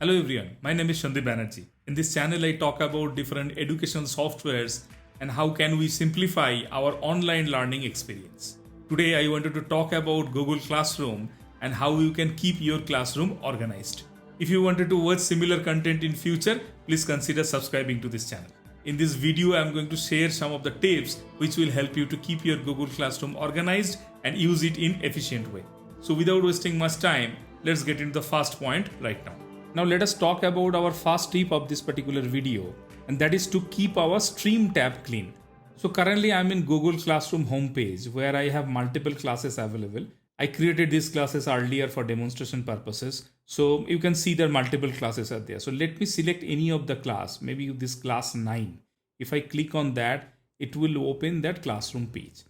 Hello everyone, my name is Shandip Banerjee. In this channel, I talk about different educational softwares and how can we simplify our online learning experience. Today, I wanted to talk about Google Classroom and how you can keep your classroom organized. If you wanted to watch similar content in future, please consider subscribing to this channel. In this video, I am going to share some of the tips which will help you to keep your Google Classroom organized and use it in efficient way. So without wasting much time, let's get into the first point right now. Now let us talk about our first tip of this particular video, and that is to keep our Stream tab clean. So currently I'm in Google Classroom homepage where I have multiple classes available. I created these classes earlier for demonstration purposes. So you can see that multiple classes are there. So let me select any of the class, maybe this class 9. If I click on that, it will open that classroom page.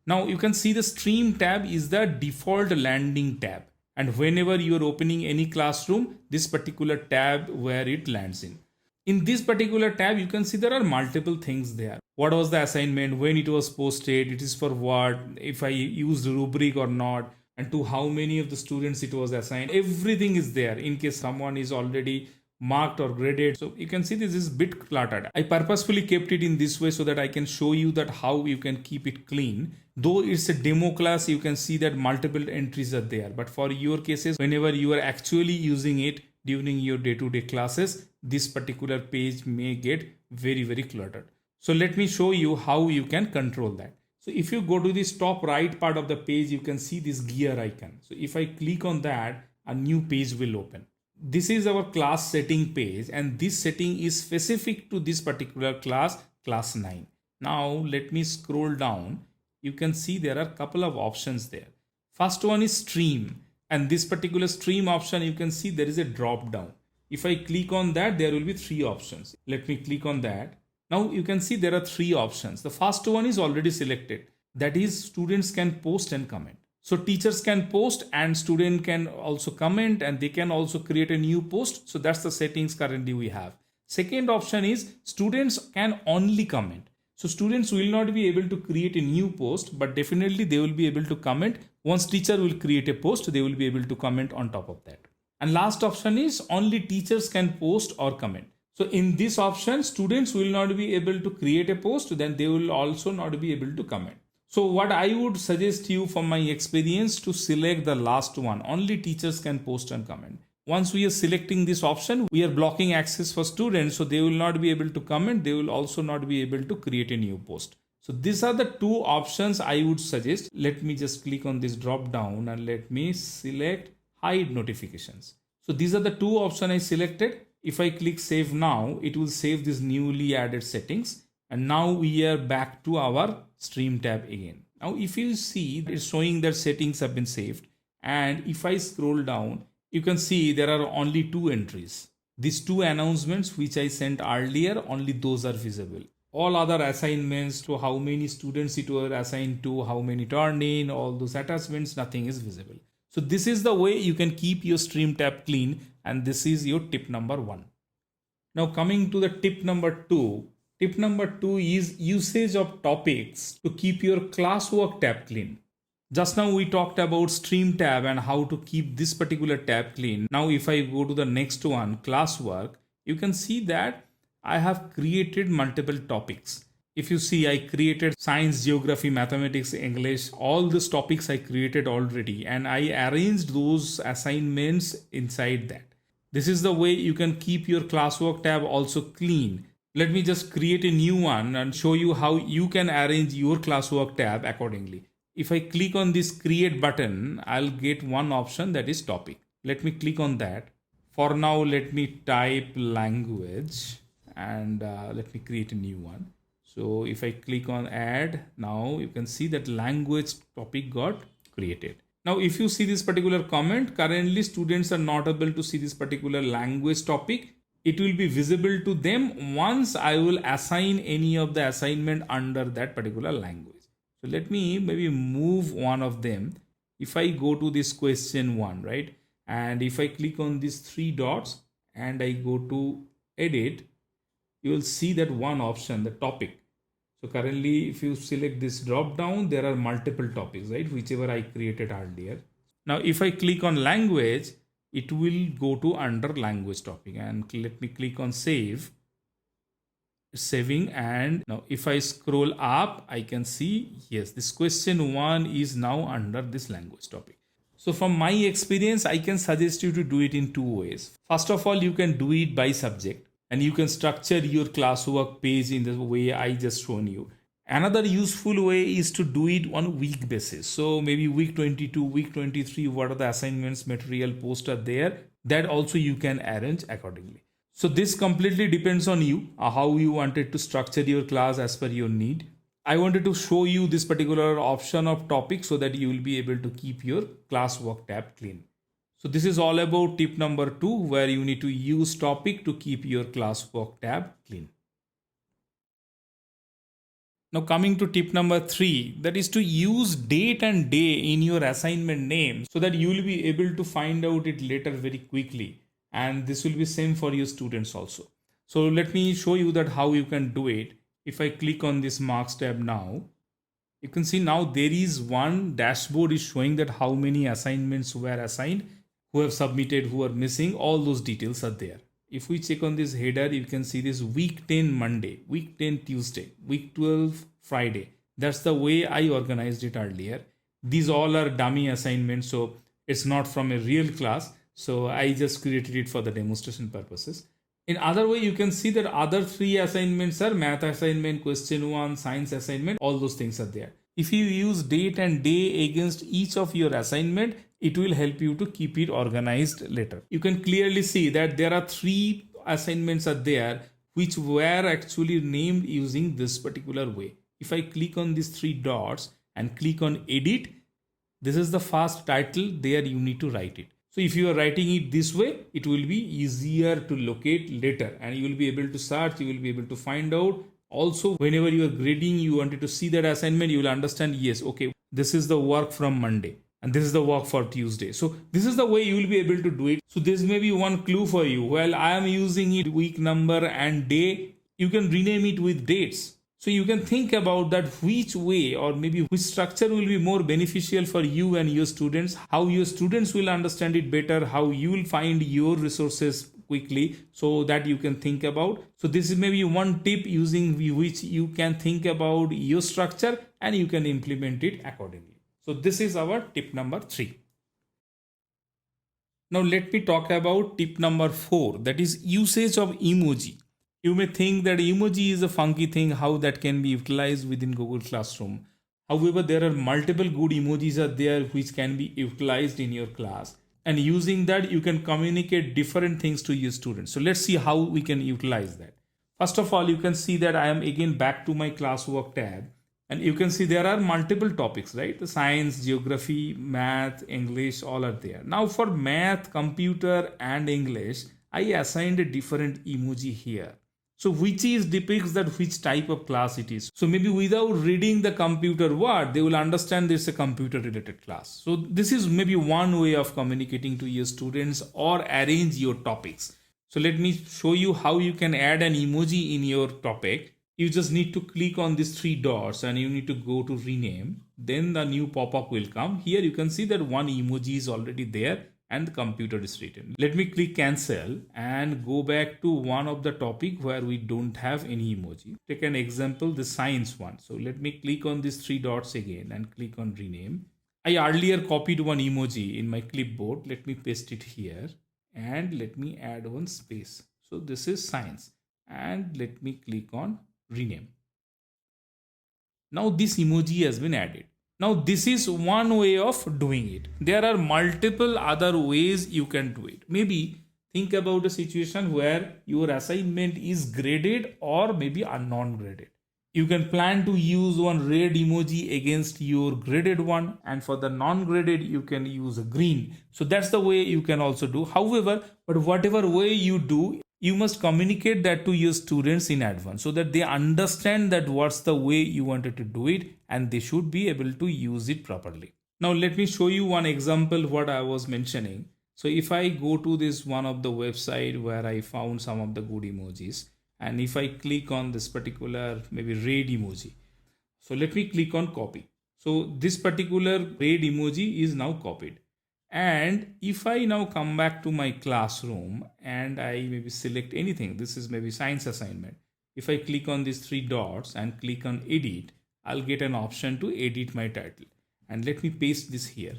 Now you can see the Stream tab is the default landing tab. And whenever you are opening any classroom, this particular tab where it lands in. In this particular tab, you can see there are multiple things there. What was the assignment, when it was posted, it is for what, if I used rubric or not, and to how many of the students it was assigned. Everything is there in case someone is already marked or graded. So you can see this is a bit cluttered. I purposefully kept it in this way so that I can show you that how you can keep it clean. Though it's a demo class, you can see that multiple entries are there. But for your cases, whenever you are actually using it during your day-to-day classes, this particular page may get very cluttered. So let me show you how you can control that. So if you go to this top right part of the page, you can see this gear icon. So if I click on that, a new page will open. This is our class setting page, and this setting is specific to this particular class, class 9. Now let me scroll down. You can see there are a couple of options there. First one is stream, and this particular stream option, you can see there is a drop down. If I click on that, there will be 3 options. Let me click on that. Now you can see there are 3 options. The first one is already selected. That is, students can post and comment. So teachers can post and student can also comment, and they can also create a new post. So that's the settings currently we have. Second option is students can only comment. So students will not be able to create a new post, but definitely they will be able to comment. Once teacher will create a post, they will be able to comment on top of that. And last option is only teachers can post or comment. So in this option, students will not be able to create a post, then they will also not be able to comment. So what I would suggest you from my experience to select the last one, only teachers can post and comment. Once we are selecting this option, we are blocking access for students, so they will not be able to comment. They will also not be able to create a new post. So these are the 2 options I would suggest. Let me just click on this drop down and let me select hide notifications. So these are the 2 options I selected. If I click save now, it will save these newly added settings. And now we are back to our Stream tab again. Now if you see, it's showing that settings have been saved. And if I scroll down, you can see there are only 2 entries. These 2 announcements which I sent earlier, only those are visible. All other assignments, to how many students it was assigned to, how many turned in, all those attachments, nothing is visible. So this is the way you can keep your Stream tab clean, and this is your tip number 1. Now coming to the tip number 2. Tip number 2 is usage of topics to keep your classwork tab clean. Just now we talked about Stream tab and how to keep this particular tab clean. Now if I go to the next one, classwork, you can see that I have created multiple topics. If you see, I created science, geography, mathematics, English, all these topics I created already, and I arranged those assignments inside that. This is the way you can keep your classwork tab also clean. Let me just create a new one and show you how you can arrange your classwork tab accordingly. If I click on this create button, I'll get one option, that is topic. Let me click on that. For now, let me type language and let me create a new one. So if I click on add, now you can see that language topic got created. Now, if you see this particular comment, currently students are not able to see this particular language topic. It will be visible to them once I will assign any of the assignment under that particular language. So let me maybe move one of them. If I go to this question 1, right? And if I click on these 3 dots and I go to edit, you will see that one option, the topic. So currently, if you select this drop down, there are multiple topics, right? Whichever I created earlier. Now, if I click on language, it will go to under language topic, and let me click on save. Saving, and now if I scroll up, I can see yes, this question 1 is now under this language topic. So from my experience, I can suggest you to do it in two ways. First of all, you can do it by subject, and you can structure your classwork page in the way I just shown you. Another useful way is to do it on week basis. So maybe week 22, week 23, what are the assignments, material post are there, that also you can arrange accordingly. So this completely depends on you, how you wanted to structure your class as per your need. I wanted to show you this particular option of topic so that you will be able to keep your classwork tab clean. So this is all about tip number 2, where you need to use topic to keep your classwork tab clean. Now coming to tip number 3, that is to use date and day in your assignment name so that you will be able to find out it later very quickly. And this will be same for your students also. So let me show you that how you can do it. If I click on this marks tab now, you can see now there is one dashboard is showing that how many assignments were assigned, who have submitted, who are missing, all those details are there. If we check on this header, you can see this week 10 Monday, week 10 Tuesday, week 12 Friday. That's the way I organized it earlier. These all are dummy assignments, so it's not from a real class. So I just created it for the demonstration purposes. In other way, you can see that other 3 assignments are math assignment, question 1, science assignment, all those things are there. If you use date and day against each of your assignment, it will help you to keep it organized later. You can clearly see that there are 3 assignments are there which were actually named using this particular way. If I click on these 3 dots and click on edit, this is the first title, there you need to write it. So if you are writing it this way, it will be easier to locate later, and you will be able to search, you will be able to find out. Also, whenever you are grading, you wanted to see that assignment, you will understand, yes, okay, this is the work from Monday and this is the work for Tuesday. So this is the way you will be able to do it. So this may be one clue for you. Well, I am using it week number and day. You can rename it with dates. So you can think about that which way or maybe which structure will be more beneficial for you and your students, how your students will understand it better, how you will find your resources quickly, so that you can think about. So this is maybe one tip using which you can think about your structure and you can implement it accordingly. So this is our tip number 3. Now let me talk about tip number 4, that is usage of emoji. You may think that emoji is a funky thing, how that can be utilized within Google Classroom. However, there are multiple good emojis are there which can be utilized in your class. And using that, you can communicate different things to your students. So let's see how we can utilize that. First of all, you can see that I am again back to my classwork tab. And you can see there are multiple topics, right? The science, geography, math, English, all are there. Now for math, computer and English, I assigned a different emoji here. So which is depicts that which type of class it is. So maybe without reading the computer word, they will understand this is a computer related class. So this is maybe one way of communicating to your students or arrange your topics. So let me show you how you can add an emoji in your topic. You just need to click on these 3 dots and you need to go to rename. Then the new pop-up will come. Here you can see that one emoji is already there and the computer is written. Let me click cancel and go back to one of the topic where we don't have any emoji. Take an example, the science one. So let me click on these 3 dots again and click on rename. I earlier copied one emoji in my clipboard. Let me paste it here and let me add one space. So this is science and let me click on rename. Now this emoji has been added. Now this is one way of doing it. There are multiple other ways you can do it. Maybe think about a situation where your assignment is graded or maybe a non-graded. You can plan to use one red emoji against your graded one, and for the non-graded you can use a green. So that's the way you can also do. However, but whatever way you do, you must communicate that to your students in advance so that they understand that what's the way you wanted to do it and they should be able to use it properly. Now let me show you one example what I was mentioning. So if I go to this one of the website where I found some of the good emojis, and if I click on this particular maybe red emoji, so let me click on copy. So this particular red emoji is now copied. And if I now come back to my classroom and I maybe select anything, this is maybe science assignment. If I click on these three dots and click on edit, I'll get an option to edit my title. And let me paste this here.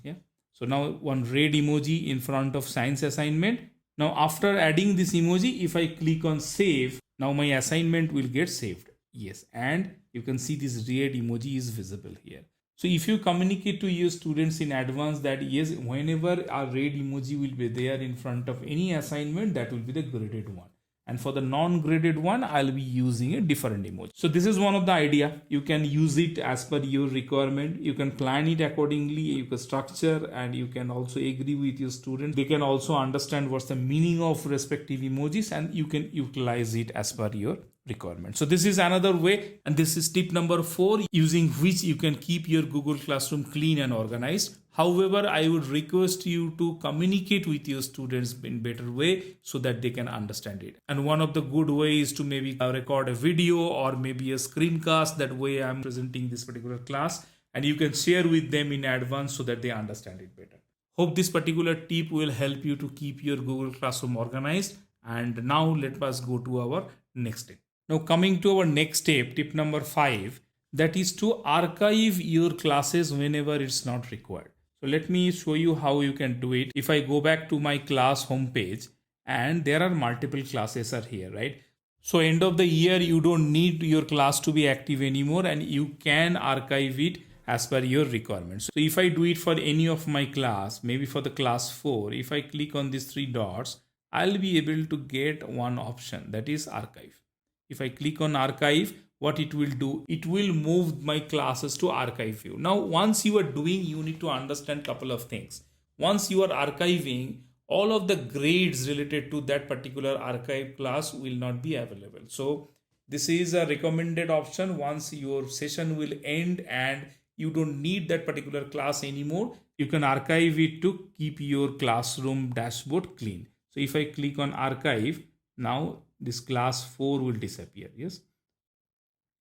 Yeah. So now one red emoji in front of science assignment. Now after adding this emoji, if I click on save, now my assignment will get saved. Yes. And you can see this red emoji is visible here. So if you communicate to your students in advance that yes, whenever a red emoji will be there in front of any assignment, that will be the graded one. And for the non-graded one, I'll be using a different emoji. So this is one of the idea. You can use it as per your requirement. You can plan it accordingly. You can structure, and you can also agree with your students. They can also understand what's the meaning of respective emojis, and you can utilize it as per your requirement. So this is another way, and this is tip number 4, using which you can keep your Google Classroom clean and organized. However, I would request you to communicate with your students in better way so that they can understand it. And one of the good ways is to maybe record a video or maybe a screencast. That way I'm presenting this particular class and you can share with them in advance so that they understand it better. Hope this particular tip will help you to keep your Google Classroom organized. And now let us go to our next step. Now coming to our next step, tip number 5, that is to archive your classes whenever it's not required. So let me show you how you can do it. If I go back to my class homepage, and there are multiple classes are here, right? So end of the year, you don't need your class to be active anymore and you can archive it as per your requirements. So if I do it for any of my class, maybe for the class 4, if I click on these three dots, I'll be able to get one option, that is archive. If I click on archive, what it will do, it will move my classes to archive view. Now, once you are doing, you need to understand couple of things. Once you are archiving, all of the grades related to that particular archive class will not be available. So this is a recommended option. Once your session will end and you don't need that particular class anymore, you can archive it to keep your classroom dashboard clean. So if I click on archive, now this class 4 will disappear. Yes.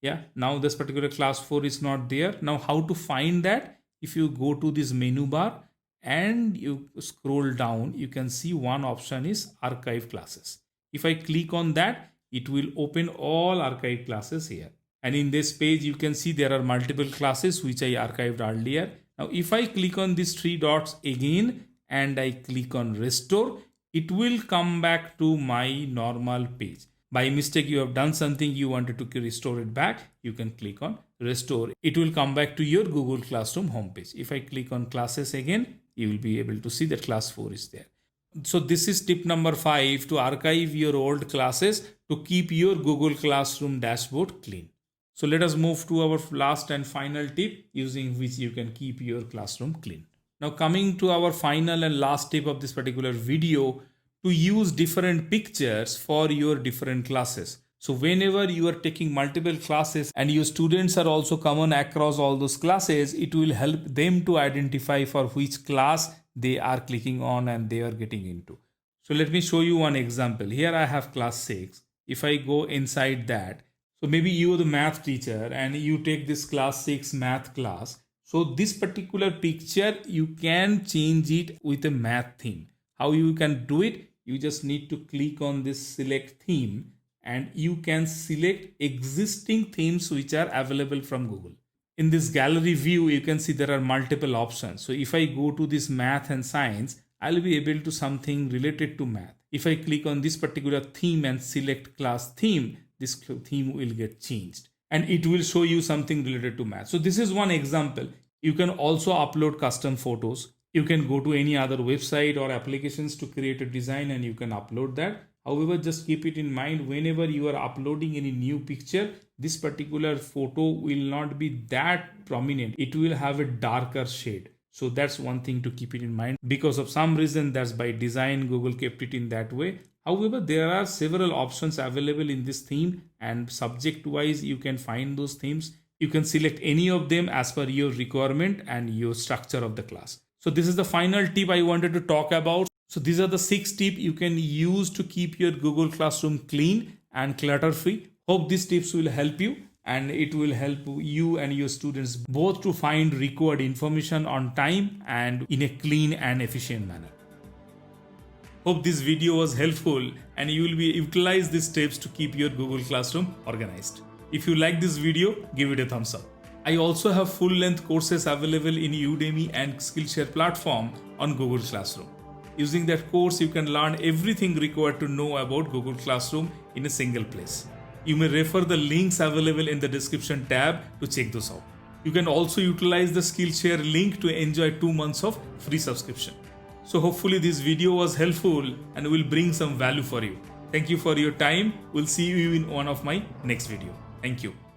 Yeah, now this particular class 4 is not there. Now how to find that? If you go to this menu bar and you scroll down, you can see one option is archive classes. If I click on that, it will open all archive classes here. And in this page, you can see there are multiple classes which I archived earlier. Now if I click on these three dots again and I click on restore, it will come back to my normal page. By mistake, you have done something, you wanted to restore it back, you can click on restore. It will come back to your Google Classroom homepage. If I click on classes again, you will be able to see that class 4 is there. So this is tip number 5, to archive your old classes to keep your Google Classroom dashboard clean. So let us move to our last and final tip, using which you can keep your classroom clean. Now coming to our final and last tip of this particular video, to use different pictures for your different classes. So whenever you are taking multiple classes and your students are also common across all those classes, it will help them to identify for which class they are clicking on and they are getting into. So let me show you one example. Here I have class 6. If I go inside that, so maybe you are the math teacher and you take this class 6 math class. So this particular picture, you can change it with a math theme. How you can do it? You just need to click on this select theme and you can select existing themes which are available from Google. In this gallery view, you can see there are multiple options. So if I go to this math and science, I'll be able to something related to math. If I click on this particular theme and select class theme, this theme will get changed and it will show you something related to math. So this is one example. You can also upload custom photos. You can go to any other website or applications to create a design and you can upload that. However, just keep it in mind, whenever you are uploading any new picture, this particular photo will not be that prominent. It will have a darker shade. So that's one thing to keep it in mind. Because of some reason, that's by design, Google kept it in that way. However, there are several options available in this theme and subject wise, you can find those themes. You can select any of them as per your requirement and your structure of the class. So this is the final tip I wanted to talk about. So these are the 6 tips you can use to keep your Google Classroom clean and clutter free. Hope these tips will help you. and it will help you and your students both to find required information on time and in a clean and efficient manner. Hope this video was helpful and you will be utilize these steps to keep your Google Classroom organized. If you like this video, give it a thumbs up. I also have full-length courses available in Udemy and Skillshare platform on Google Classroom. Using that course, you can learn everything required to know about Google Classroom in a single place. You may refer the links available in the description tab to check those out. You can also utilize the Skillshare link to enjoy 2 months of free subscription. So hopefully this video was helpful and will bring some value for you. Thank you for your time. We'll see you in one of my next video. Thank you.